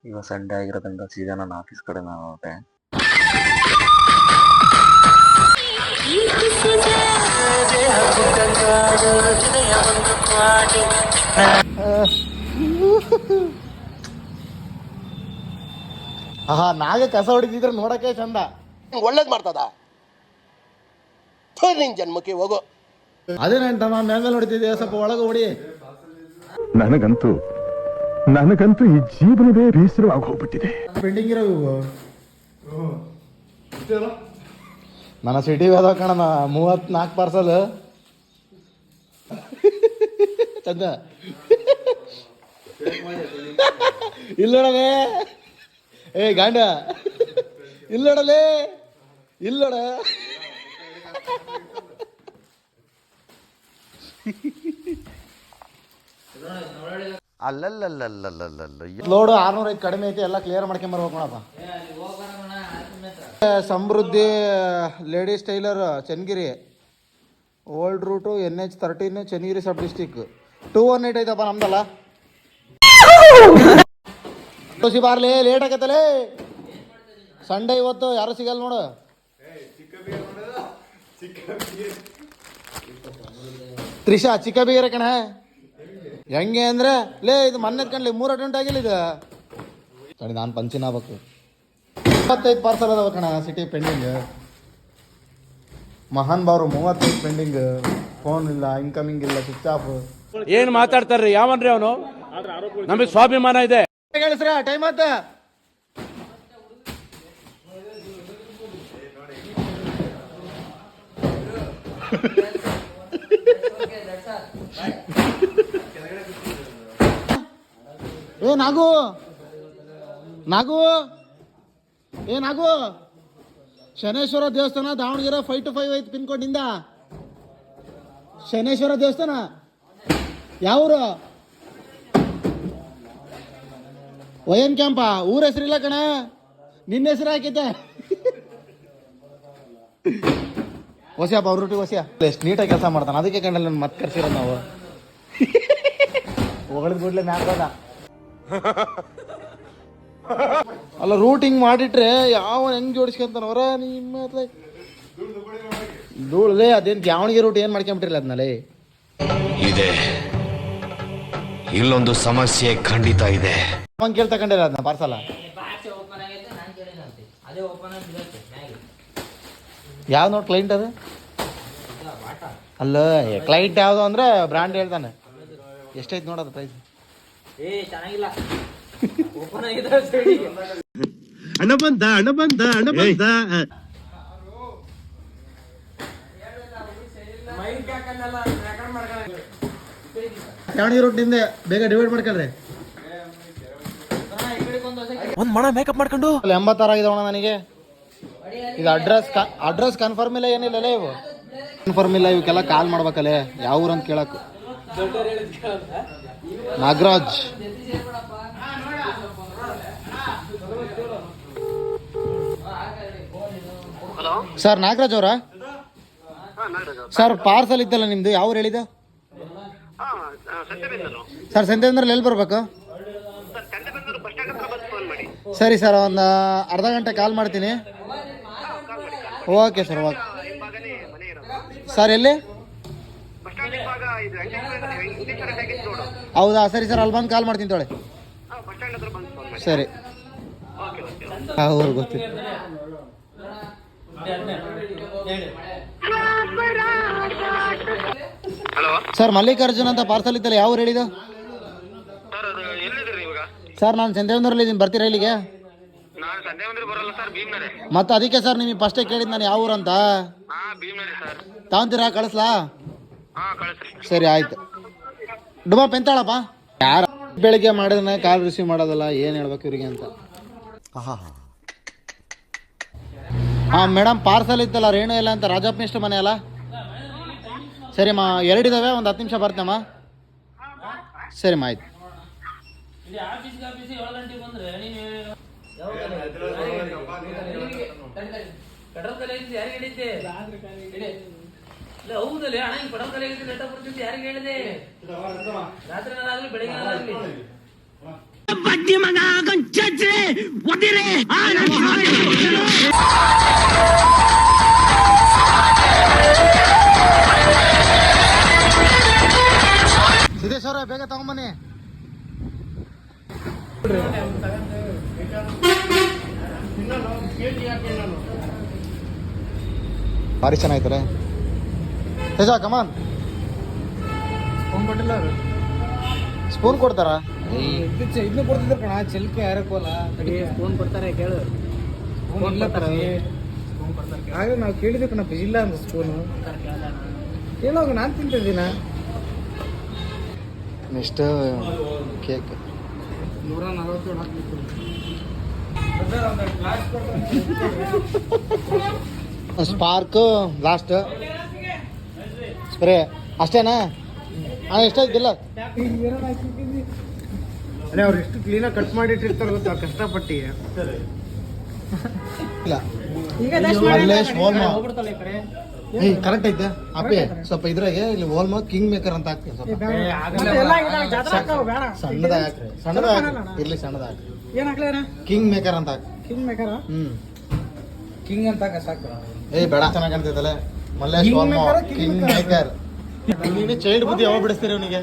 ಈಗ ಸಂಡೇ ಆಗಿರೋದ್ರಿಂದ ಸೀದಾ ನನ್ನ ಆಫೀಸ್ ಕಡೆ ನಾನು ಹೊರಟೆ. ನಾಗೆ ಕಸ ಹೊಡಿತಿದ್ರೆ ನೋಡಕ್ಕೆ ಚಂದ. ಒಳ್ಳೇದ್ ಮಾಡ್ತದ ನಿನ್ ಜನ್ಮಕ್ಕೆ ಹೋಗೋ. ಅದೇನಂಟಮ್ಮ ಮ್ಯಾಂಗಲ್ ಹೊಡಿತಿದ್ದೆ, ಸ್ವಲ್ಪ ಒಳಗೆ ಹೊಡಿ. ನನಗಂತೂ ಈ ಜೀವನವೇ ಬೇಸರವಾಗಿ ಹೋಗ್ಬಿಟ್ಟಿದೆ. ಪೆಂಡಿಂಗ್ ಇರೋ ಇವು ನನ್ನ ಸಿಟಿ ಅದ ಕಣ 34 ಪಾರ್ಸಲ್ ಚಂದ. ಇಲ್ಲೋಡಲೇ ಏ ಗಾಂಡ, ಇಲ್ಲೋಡಲೇ ಇಲ್ಲೋಡ. ಲೋಡು 605 ಕಡಿಮೆ ಐತಿ, ಎಲ್ಲ ಕ್ಲಿಯರ್ ಮಾಡ್ಕೊಂಬರ್ಬೇಕು ನೋಡಪ್ಪ. Samruddhi ladies tailor Channagiri, old route NH13 Channagiri sub district. 218 ಐತಪ್ಪ ನಮ್ದಲ್ಲ. ತೋಸಿ ಬಾರ್ಲಿ, ಲೇಟ್ ಆಗತ್ತಲೇ. ಸಂಡೇ ಇವತ್ತು ಯಾರು ಸಿಗಲ್ಲ ನೋಡು. ತ್ರಿಷಾ ಚಿಕ್ಕ ಬೀರ ಕಣ. ಹೆಂಗೆ ಅಂದ್ರೆ ಲೇ ಇದು ಮೊನ್ನೆ ಕಣ್ಲಿ 3 ಅಟೆಂಪ್ಟ್ ಆಗಿಲ್ಲ ಇದು. ಸರಿ ನಾನು ಪಂಚಿನ ಆಗ್ಬೇಕು. 35 ಪಾರ್ಸಲ್ ಅದಾವ ಕಣ ಸಿಟಿ ಪೆಂಡಿಂಗ್. ಮಹಾನ್ ಬಾರು 35 ಪೆಂಡಿಂಗ್. ಫೋನ್ ಇಲ್ಲ, ಇನ್ಕಮಿಂಗ್ ಇಲ್ಲ, ಸ್ವಿಚ್ ಆಫ್. ಏನ್ ಮಾತಾಡ್ತಾರ್ರಿ ಯಾವನ್ರಿ ಅವನು? ನಮಗೆ ಸ್ವಾಭಿಮಾನ ಇದೆ. ಹೇಳಿಸ್ರ ಟೈಮ್ ಆತ. ಏ ನಾಗು ನಾಗು ಏ ನಾಗು, ಶನೇಶ್ವರ ದೇವಸ್ಥಾನ ದಾವಣಗೆರೆ 525 ಐತಿ ಪಿನ್ ಕೋಡ್ ಇಂದ. ಶನೇಶ್ವರ ದೇವಸ್ಥಾನ ಯಾವೂರು? ವಯನ್ ಕ್ಯಾಂಪ. ಊರ ಹೆಸರಿಲ್ಲ ಕಣ, ನಿನ್ನ ಹೆಸರು ಹಾಕೈತೆ. ಹೊಸ್ಯಪ್ಪ ಅವ್ರ ರೊಟ್ಟಿ ಹೊಸ್ಯ ಎಷ್ಟು ನೀಟಾಗಿ ಕೆಲಸ ಮಾಡ್ತಾನೆ. ಅದಕ್ಕೆ ಕಂಡಲ್ಲ ನನ್ನ ಮತ್ತೆ ಕರ್ಸಿರೋದು ನಾವು. ಹೊಗಳಿದ್ ಬಿಡ್ಲೆ ಮ್ಯಾಕೋದ ಅಲ್ಲ. ರೂಟಿಂಗ್ ಮಾಡಿಟ್ರೆ ಯಾವ ಹೆಂಗ್ ಜೋಡಿಸ್ಕೊಂತಾನವ್ರ ನಿಮ್ಮ ಧೂಳಲೇ. ಅದೇನು ದಾವಣಗೆರೆ ರೂಟ್ ಏನು ಮಾಡ್ಕೊಂಬಿಟ್ಟಿರಲ್ಲ ಅದನ್ನಲ್ಲೇ. ಇದೆ, ಇಲ್ಲೊಂದು ಸಮಸ್ಯೆ ಖಂಡಿತ ಇದೆ. ಅವಂಗೆ ಕೇಳ್ತಕೊಂಡಿಲ್ಲ ಅದನ್ನ ಪಾರ್ಸಲ. ಯಾವ್ದು ನೋಡಿ ಕ್ಲೈಂಟ್ ಅದು? ಅಲ್ಲ ಕ್ಲೈಂಟ್ ಯಾವುದು ಅಂದ್ರೆ ಬ್ರ್ಯಾಂಡ್ ಹೇಳ್ತಾನೆ. ಎಷ್ಟೈತೆ ನೋಡೋದು ಪ್ರೈಸ್? ಹಣ ಬಂದ ಹಣ ಬಂದ ಹಣ ಬಂದ. ದಾವಣಗೆರೆ ರೂಟ್ನಿಂದ ಬೇಗ ಡಿವೈಡ್ ಮಾಡ್ಕೊಳ್ರಿ. ಒಂದ್ ಮಣ ಮೇಕಪ್ ಮಾಡ್ಕೊಂಡು 86 ಆಗಿದವಣ ನನಗೆ. ಇದು ಅಡ್ರೆಸ್ ಕನ್ಫರ್ಮ್ ಇಲ್ಲ, ಏನಿಲ್ಲ ಇವು ಕನ್ಫರ್ಮ್ ಇಲ್ಲ. ಇವಕ್ಕೆಲ್ಲ ಕಾಲ್ ಮಾಡ್ಬೇಕಲ್ಲೇ ಯಾವ ಊರಂತ ಕೇಳಕ್. ನಾಗರಾಜ್ ಸರ್. ನಾಗರಾಜ್ ಅವರಾ ಸರ್? ಪಾರ್ಸಲ್ ಇತ್ತಲ್ಲ ನಿಮ್ದು, ಯಾವ ಊರು ಹೇಳಿದ ಸರ್? ಸಂತೆಂದ್ರಲ್ಲಿ ಎಲ್ಲಿ ಬರ್ಬೇಕು? ಸರಿ ಸರ್, ಒಂದು ಅರ್ಧ ಗಂಟೆ ಕಾಲ್ ಮಾಡ್ತೀನಿ. Okay sir, okay sir. ಎಲ್ಲಿ? ಹೌದಾ, ಸರಿ ಸರ್, ಅಲ್ಲಿ ಬಂದು ಕಾಲ್ ಮಾಡ್ತೀನಿ ತೊಳೆ. ಸರಿ, ಅವ್ರು ಗೊತ್ತಿಲ್ಲ ಸರ್. ಮಲ್ಲಿಕಾರ್ಜುನ್ ಅಂತ ಪಾರ್ಸಲ್ ಇತ್ತಲ್ಲ, ಯಾವ ಊರು ಹೇಳಿದ ಸರ್? ನಾನು ಚಂದ್ರೇಂದ್ರಲ್ಲಿ ಇದ್ದೀನಿ, ಬರ್ತೀರಾ ಇಲ್ಲಿಗೆ? ಮತ್ತೆ ಅದಕ್ಕೆ ಸರ್ ನಿಮಗೆ ಫಸ್ಟೇ ಕೇಳಿದ್ದು ನಾನು ಯಾವ ಊರು ಅಂತ. ತಗೊಂತೀರಾ? ಕಳಿಸ್ಲಾ? ಸರಿ ಆಯ್ತು. ಡುಮಾ ಪೆಂತಾಳಪ್ಪ. ಯಾರ ಬೆಳಿಗ್ಗೆ ಮಾಡಿದ್ರೆ ಕಾಲ್ ರಿಸೀವ್ ಮಾಡೋದಲ್ಲ, ಏನು ಹೇಳ್ಬೇಕು ಇವ್ರಿಗೆ ಅಂತ. ಹಾಂ ಮೇಡಮ್, ಪಾರ್ಸಲ್ ಇತ್ತಲ್ಲ ರೇಣು ಎಲ್ಲ ಅಂತ, ರಾಜಪ್ಪ ಎಷ್ಟು ಮನೆ ಅಲ್ಲ? ಸರಿಮ್ಮ, 2 ಇದಾವೆ, ಒಂದು 10 ನಿಮಿಷ ಬರ್ತೇಮ್ಮ. ಸರಿಮ್ಮ, ಆಯ್ತು. ಹೌದಲ್ಲ ಅಣ್ಣ, ಈ ಪಡಂ ಕಲೆ ಲೇಟ್ ಬರ್ತಿದ್ದು ಯಾರಿಗೆ ಹೇಳಿದೆ? ರಾತ್ರಿ ಬೆಳಿಗ್ಗೆ ಸಿದ್ದೇಶ್ವರ ಬೇಗ ತಗೊಂಬನ್ನಿ. ಭಾರಿ ಚೆನ್ನಾಯ್ತಾರೆ. ತೇಜ ಕಮಾನ್. ಸ್ಪೂನ್ ಕೊಡ್ತಾರ? ಇದನ್ನು ಕೊಡ್ತಿದ್ರು ಕಣ, ಚಿಲ್ಕೆ ಯಾರಕ್ಕೋಲ್ಲ ಫೋನ್ ಕೊಡ್ತಾರೆ ಕೇಳು. ಆಗ ನಾವು ಕೇಳಿದ್ವಿ ಕಣ, ಇಲ್ಲ ಅಂತ ಸ್ಪೂನು ಕೇಳೋಗ ನಾನು ತಿಂತಿದ್ದೀನ. ನೆಕ್ಸ್ಟ್ ಕೇಕ್ 147 ಹಾಕ್ಬೇಕು. ಸ್ಪಾರ್ಕ್ ಲಾಸ್ಟ್ ಸ್ಪ್ರೇ ಅಷ್ಟೇನಾ? ಎಷ್ಟಾಯ್ತಿಲ್ಲ? ಅದೇ ಅವ್ರು ಎಷ್ಟು ಕ್ಲೀನಾಗಿ ಕಟ್ ಮಾಡಿಟ್ಟಿರ್ತಾರೆ ಗೊತ್ತಾ, ಕಷ್ಟಪಟ್ಟು. ಇಲ್ಲ ಮಲ್ಲೇಶ್ ಓಲ್ಮ ಕರೆಕ್ಟ್ ಐತೆ ಅಪ್ಪಿ. ಸ್ವಲ್ಪ ಇದ್ರಾಗೆ ಇಲ್ಲಿ ಓಲ್ಮ ಕಿಂಗ್ ಮೇಕರ್ ಅಂತ ಹಾಕ್ತೀವಿ. ಸ್ವಲ್ಪ ಸಣ್ಣದಾಗ ಹಾಕ್ರಿ, ಸಣ್ಣದಾಗ ಇರ್ಲಿ, ಸಣ್ಣದಾಗ ಕಿಂಗ್ ಮೇಕರ್ ಅಂತ ಹಾಕಿ. ಕಿಂಗ್ ಮೇಕರ ಕಿಂಗ್ ಅಂತ ಸಾಕು. ಬೇಡ, ಚೆನ್ನಾಗಿ ಕಾಣ್ತೈತಲ್ಲ ಮಲ್ಲೇಶ್ ಓಲ್ಮ ಕಿಂಗ್ ಮೇಕರ್. ನೀನು ಚೈಲ್ಡ್ ಬುದ್ಧಿ ಯಾವಾಗ ಬಿಡಿಸ್ತೀರಿ ಅವನಿಗೆ?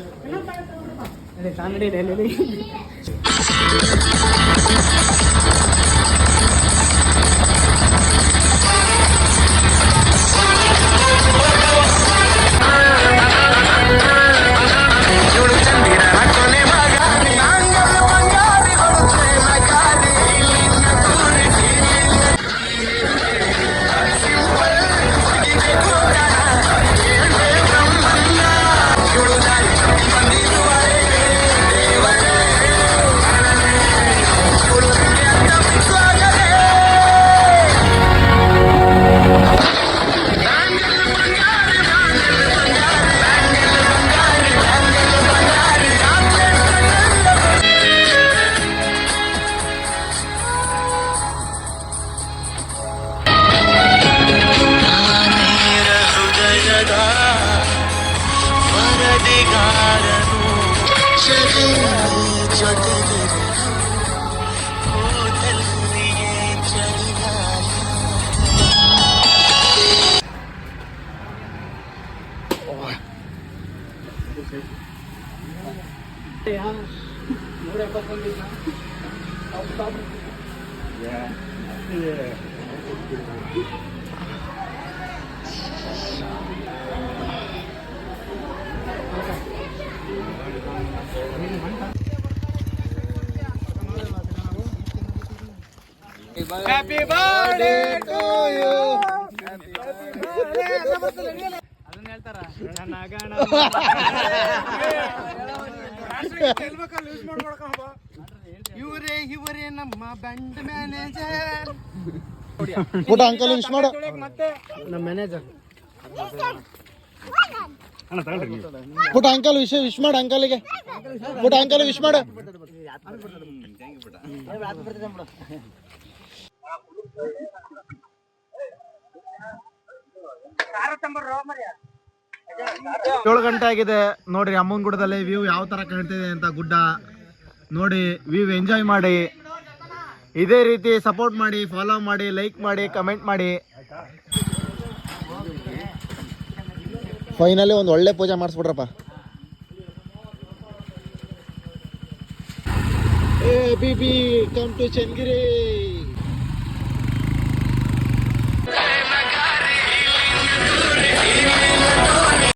Happy birthday to you. ಅದನ್ನ ಹೇಳ್ತಾರ ಇವರೇ ನಮ್ಮ ಬ್ಯಾಂಡ್ ಮ್ಯಾನೇಜರ್. ಪುಟ್ಟ ಅಂಕಲ್ ವಿಶ್ ಮಾಡು. ಮತ್ತೆ ನಮ್ಮ ಮ್ಯಾನೇಜರ್ ಪುಟ್ಟ ಅಂಕಲ್ ವಿಶ್ ಮಾಡು ಅಂಕಲ್ಗೆ. ಪುಟ್ಟ ಅಂಕಲ್ ವಿಶ್ ಮಾಡು. ಏಳು ಗಂಟೆ ಆಗಿದೆ ನೋಡ್ರಿ. ಅಮ್ಮನ ಗುಡ್ಡದಲ್ಲಿ ವ್ಯೂ ಯಾವ ತರ ಕಾಣ್ತಿದೆ ಅಂತ ಗುಡ್ಡ ನೋಡಿ, ವ್ಯೂ ಎಂಜಾಯ್ ಮಾಡಿ. ಇದೇ ರೀತಿ ಸಪೋರ್ಟ್ ಮಾಡಿ, ಫಾಲೋ ಮಾಡಿ, ಲೈಕ್ ಮಾಡಿ, ಕಮೆಂಟ್ ಮಾಡಿ. ಫೈನಲಿ ಒಂದು ಒಳ್ಳೆ ಪೂಜೆ ಮಾಡಿಸ್ಬಿಡ್ರಪ್ಪ. ಏ ಬಿಬಿ ಕಮ್ ಟು ಚನ್ನಗಿರಿ.